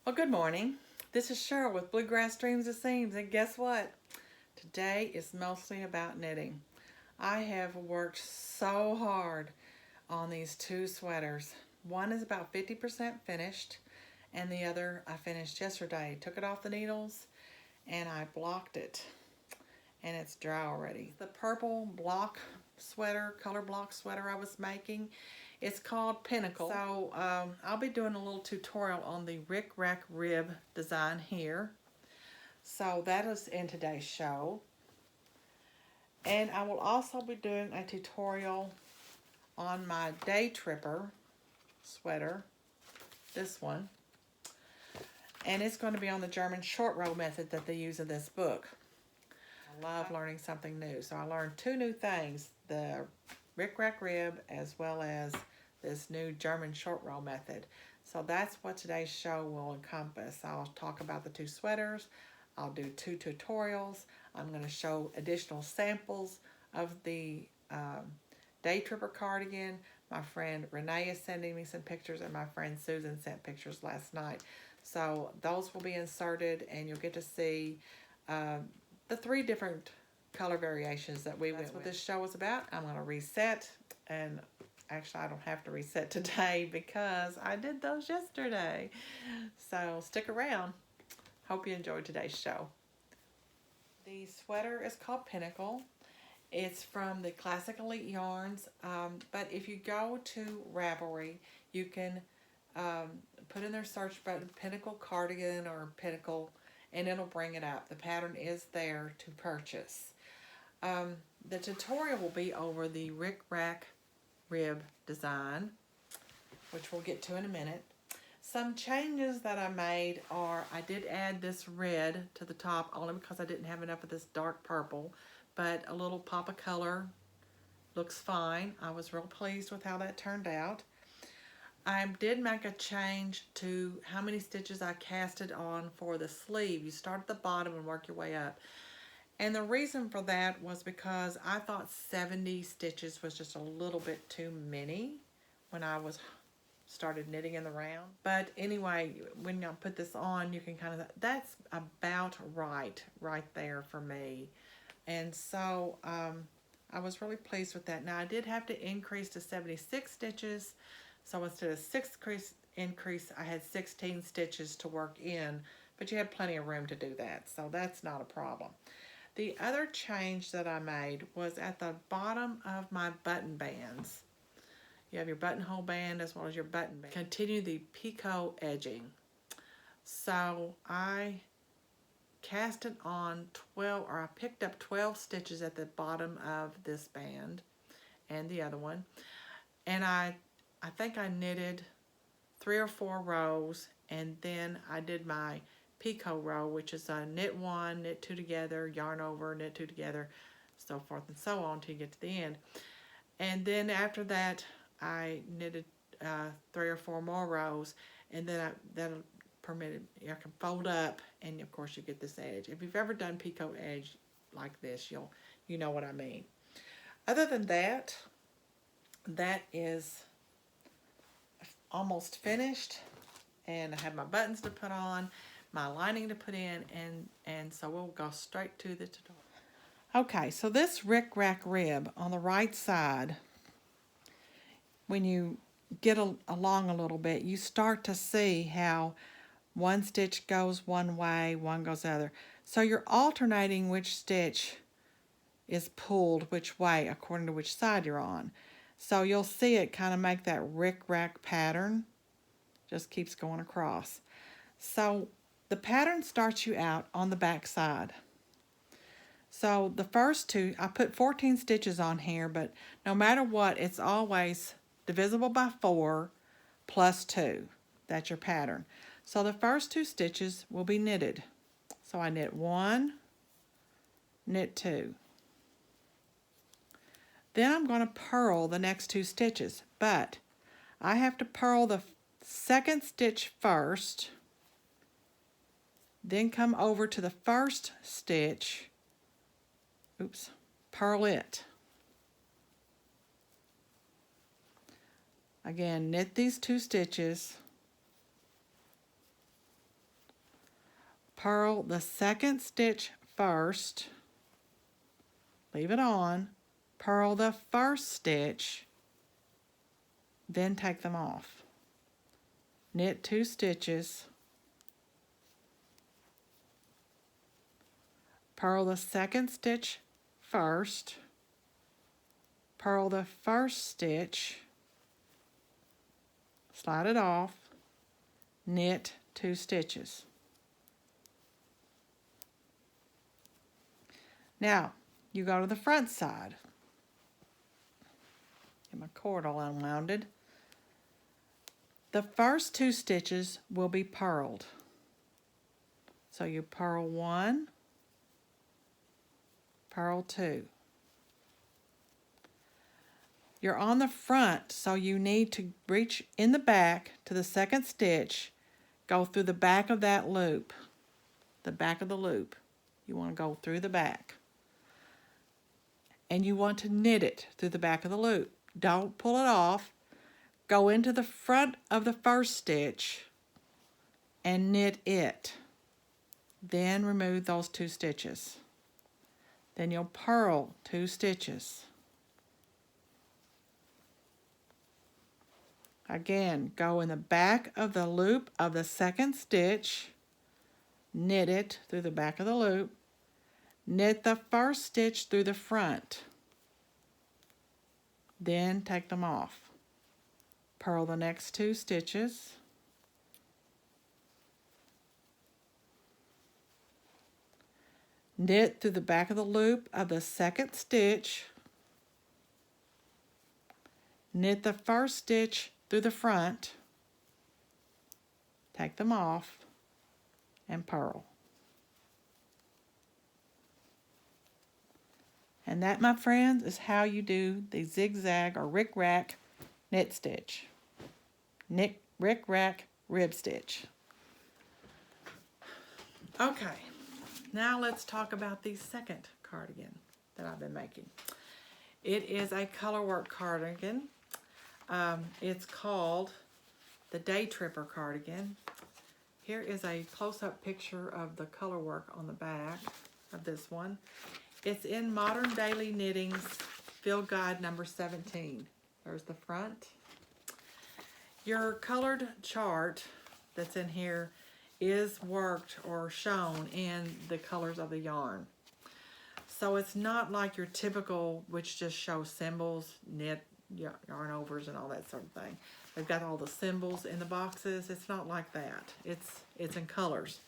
Well, good morning. This is Cheryl with Bluegrass Dreams and Seams, and guess what? Today is mostly about knitting. I have worked so hard on these two sweaters. One is about 50% finished, and the other I finished yesterday. Took it off the needles, and I blocked it, and it's dry already. The purple block sweater, color block sweater I was making, it's called Pinnacle. So I'll be doing a little tutorial on the Rick Rack rib design here. So that is in today's show. And I will also be doing a tutorial on my Daytripper sweater, this one. And it's going to be on the German short row method that they use in this book. I love learning something new. So I learned two new things, the Rick Rack rib as well as this new German short row method. So that's what today's show will encompass. I'll talk about the two sweaters. I'll do two tutorials. I'm going to show additional samples of the Daytripper cardigan. My friend Renee is sending me some pictures, and my friend Susan sent pictures last night. So those will be inserted, and you'll get to see the three different color variations that we went with. That's what this show is about. I'm going to reset, and actually I don't have to reset today because I did those yesterday. So stick around. Hope you enjoyed today's show. The sweater is called Pinnacle. It's from the Classic Elite Yarns, but if you go to Ravelry, you can put in their search button Pinnacle Cardigan or Pinnacle, and it'll bring it up. The pattern is there to purchase. The tutorial will be over the Rick Rack rib design, which we'll get to in a minute. Some changes that I made are I did add this red to the top only because I didn't have enough of this dark purple, but a little pop of color looks fine. I was real pleased with how that turned out. I did make a change to how many stitches I casted on for the sleeve. You start at the bottom and work your way up. And the reason for that was because I thought 70 stitches was just a little bit too many when I started knitting in the round. But anyway, when I put this on, you can kind of, that's about right there for me. And so I was really pleased with that. Now I did have to increase to 76 stitches. So instead of 6 increase, I had 16 stitches to work in, but you had plenty of room to do that. So that's not a problem. The other change that I made was at the bottom of my button bands. You have your buttonhole band as well as your button band. Continue the picot edging. So I cast it on 12, or I picked up 12 stitches at the bottom of this band and the other one. And I think I knitted 3 or 4 rows, and then I did my picot row, which is a knit 1, knit 2 together, yarn over, knit 2 together, so forth and so on till you get to the end. And then after that, I knitted 3 or 4 more rows, and then that'll permitted, I can fold up, and of course you get this edge. If you've ever done picot edge like this, you know what I mean. Other than that, that is almost finished, and I have my buttons to put on, my lining to put in, and so we'll go straight to the tutorial. Okay, so this Rick Rack rib on the right side, when you get along a little bit, you start to see how one stitch goes one way, one goes the other. So you're alternating which stitch is pulled which way according to which side you're on. So you'll see it kind of make that Rick Rack pattern. Just keeps going across. So the pattern starts you out on the back side. So the first two, I put 14 stitches on here, but no matter what, it's always divisible by 4 plus 2. That's your pattern. So the first 2 stitches will be knitted. So I knit 1, knit 2. Then I'm going to purl the next 2 stitches, but I have to purl the second stitch first, then come over to the first stitch, purl it. Again, knit these 2 stitches, purl the second stitch first, leave it on, purl the first stitch, then take them off. Knit 2 stitches, purl the second stitch first, purl the first stitch, slide it off, knit 2 stitches. Now, you go to the front side. Get my cord all unwounded. The first 2 stitches will be purled. So you purl 1, purl 2. You're on the front, so you need to reach in the back to the second stitch, go through the back of that loop, the back of the loop. You want to go through the back. And you want to knit it through the back of the loop. Don't pull it off. Go into the front of the first stitch and knit it. Then remove those 2 stitches. Then you'll purl 2 stitches. Again, go in the back of the loop of the second stitch, knit it through the back of the loop, knit the first stitch through the front, then take them off. Purl the next 2 stitches, knit through the back of the loop of the second stitch, knit the first stitch through the front, take them off, and purl. And that, my friends, is how you do the zigzag or rick-rack knit stitch. Rick-rack rib stitch. Okay, now let's talk about the second cardigan that I've been making. It is a colorwork cardigan. It's called the Daytripper cardigan. Here is a close-up picture of the colorwork on the back of this one. It's in Modern Daily Knitting's Field Guide number 17. There's the front. Your colored chart that's in here is worked or shown in the colors of the yarn. So it's not like your typical, which just shows symbols, knit, yarn overs, and all that sort of thing. They've got all the symbols in the boxes. It's not like that. It's in colors.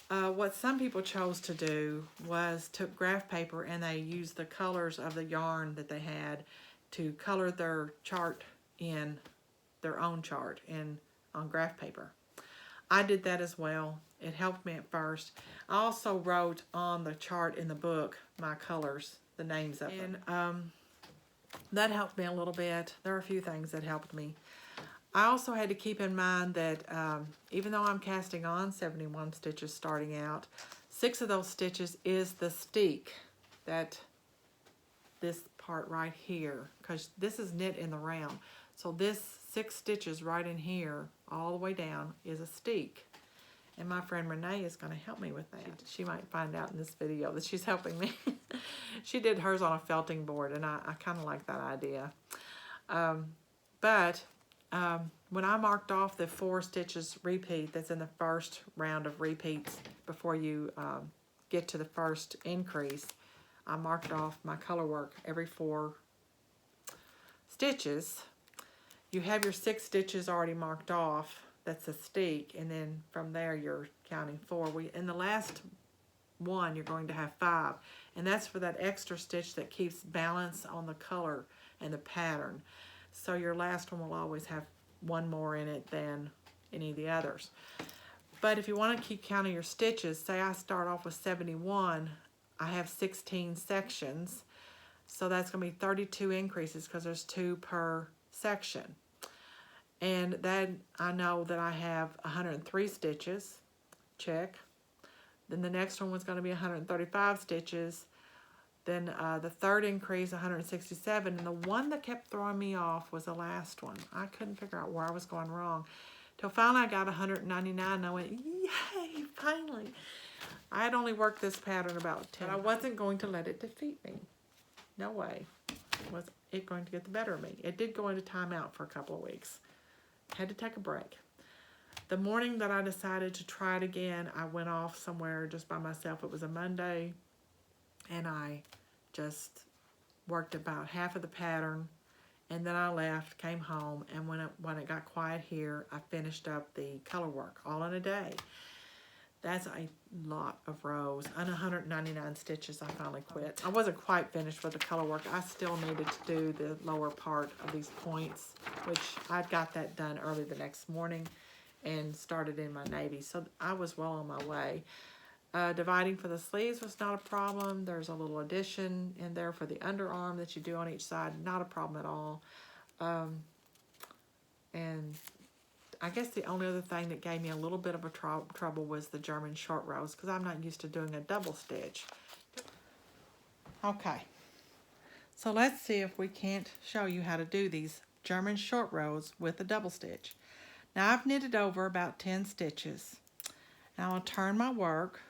What some people chose to do was took graph paper and they used the colors of the yarn that they had to color their chart in their own chart on graph paper. I did that as well. It helped me at first. I also wrote on the chart in the book my colors, the names of them. And that helped me a little bit. There are a few things that helped me. I also had to keep in mind that even though I'm casting on 71 stitches starting out, 6 of those stitches is the steek, this part right here, because this is knit in the round. So this 6 stitches right in here, all the way down, is a steek. And my friend Renee is going to help me with that. She might find out in this video that she's helping me. She did hers on a felting board, and I kind of like that idea. When I marked off the 4 stitches repeat that's in the first round of repeats before you get to the first increase, I marked off my color work every 4 stitches. You have your 6 stitches already marked off. That's a steek, and then from there you're counting 4. In the last one, you're going to have 5, and that's for that extra stitch that keeps balance on the color and the pattern. So your last one will always have 1 more in it than any of the others. But if you want to keep counting your stitches, say I start off with 71, I have 16 sections, so that's going to be 32 increases because there's 2 per section. And then I know that I have 103 stitches, check. Then the next one was going to be 135 stitches. Then the third increase, 167. And the one that kept throwing me off was the last one. I couldn't figure out where I was going wrong. Till finally I got 199 and I went, yay, finally. I had only worked this pattern about 10. But I wasn't going to let it defeat me. No way was it going to get the better of me. It did go into timeout for a couple of weeks. Had to take a break. The morning that I decided to try it again, I went off somewhere just by myself. It was a Monday, and I just worked about half of the pattern, and then I left, came home, and when it got quiet here, I finished up the color work all in a day. That's a lot of rows. On 199 stitches, I finally quit. I wasn't quite finished with the color work. I still needed to do the lower part of these points, which I got that done early the next morning and started in my navy. So I was well on my way. Dividing for the sleeves was not a problem. There's a little addition in there for the underarm that you do on each side. Not a problem at all. And I guess the only other thing that gave me a little bit of a trouble was the German short rows, because I'm not used to doing a double stitch. Okay, so let's see if we can't show you how to do these German short rows with a double stitch. Now I've knitted over about 10 stitches. Now I'll turn my work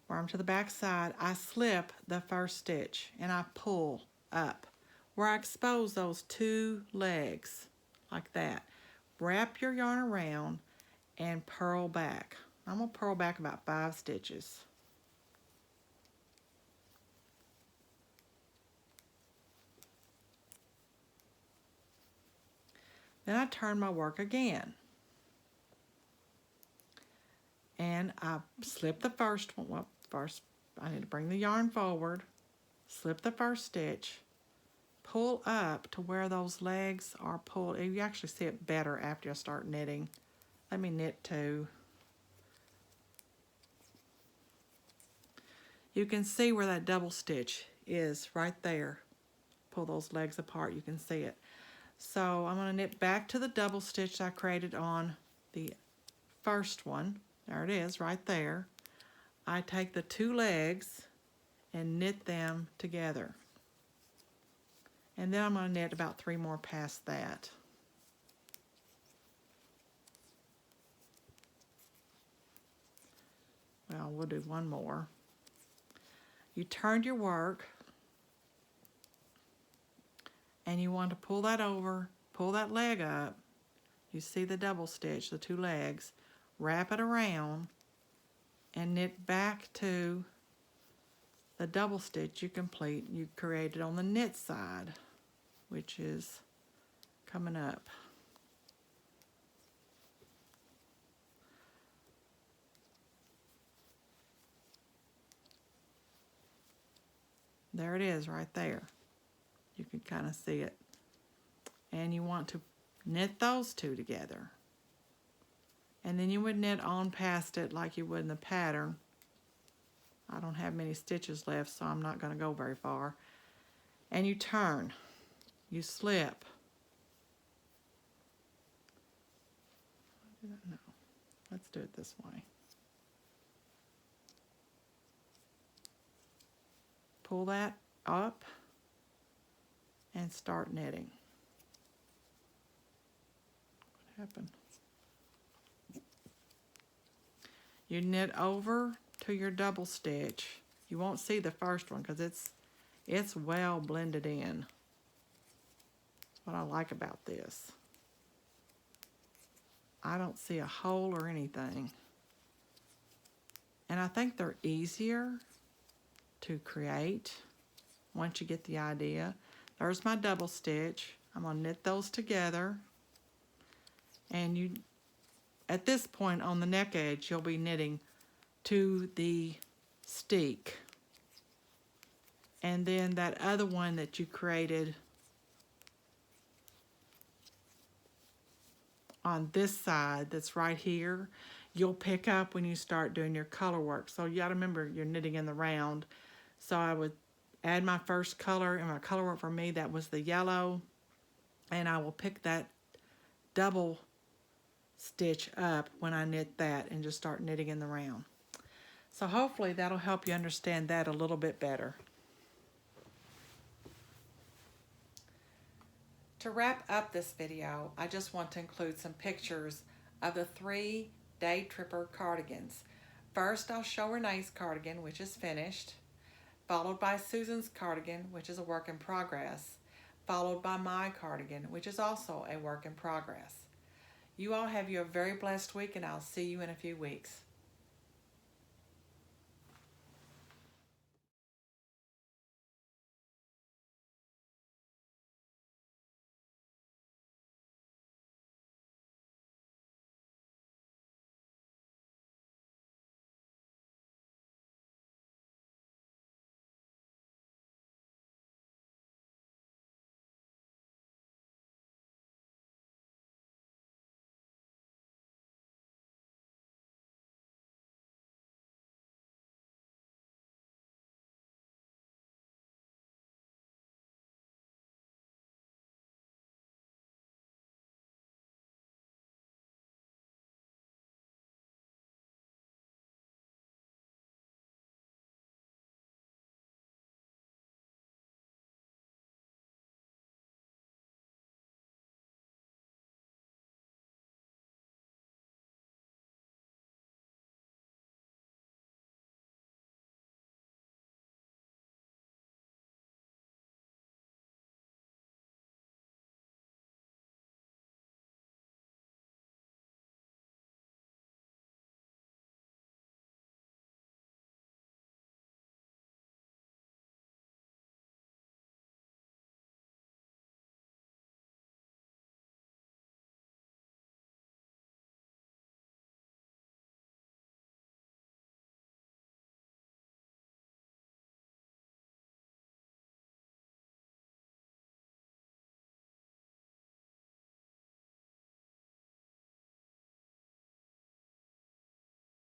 where I'm to the back side. I slip the first stitch and I pull up where I expose those 2 legs like that. Wrap your yarn around and purl back. I'm going to purl back about 5 stitches. Then I turn my work again. And I slip the first one. Well, first I need to bring the yarn forward, slip the first stitch, pull up to where those legs are pulled. You actually see it better after you start knitting. Let me knit 2. You can see where that double stitch is right there. Pull those legs apart, you can see it. So I'm going to knit back to the double stitch I created on the first one. There it is, right there. I take the 2 legs and knit them together. And then I'm going to knit about 3 more past that. Well, we'll do 1 more. You turned your work, and you want to pull that over, pull that leg up. You see the double stitch, the 2 legs. Wrap it around and knit back to the double stitch you created on the knit side, which is coming up. There it is right there. You can kind of see it. And you want to knit those 2 together. And then you would knit on past it like you would in the pattern. I don't have many stitches left, so I'm not going to go very far. And you turn. You slip. No. Let's do it this way. Pull that up and start knitting. What happened? You knit over to your double stitch. You won't see the first one because it's well blended in. That's what I like about this. I don't see a hole or anything. And I think they're easier to create once you get the idea. There's my double stitch. I'm going to knit those together. And you, at this point on the neck edge, you'll be knitting to the steek. And then that other one that you created on this side that's right here, you'll pick up when you start doing your color work. So you got to remember you're knitting in the round. So I would add my first color, and my color work for me, that was the yellow. And I will pick that double stitch up when I knit that and just start knitting in the round. So hopefully that'll help you understand that a little bit better. To wrap up this video, I just want to include some pictures of the 3 Daytripper cardigans. First, I'll show Renee's cardigan, which is finished, followed by Susan's cardigan, which is a work in progress, followed by my cardigan, which is also a work in progress. You all have a very blessed week, and I'll see you in a few weeks.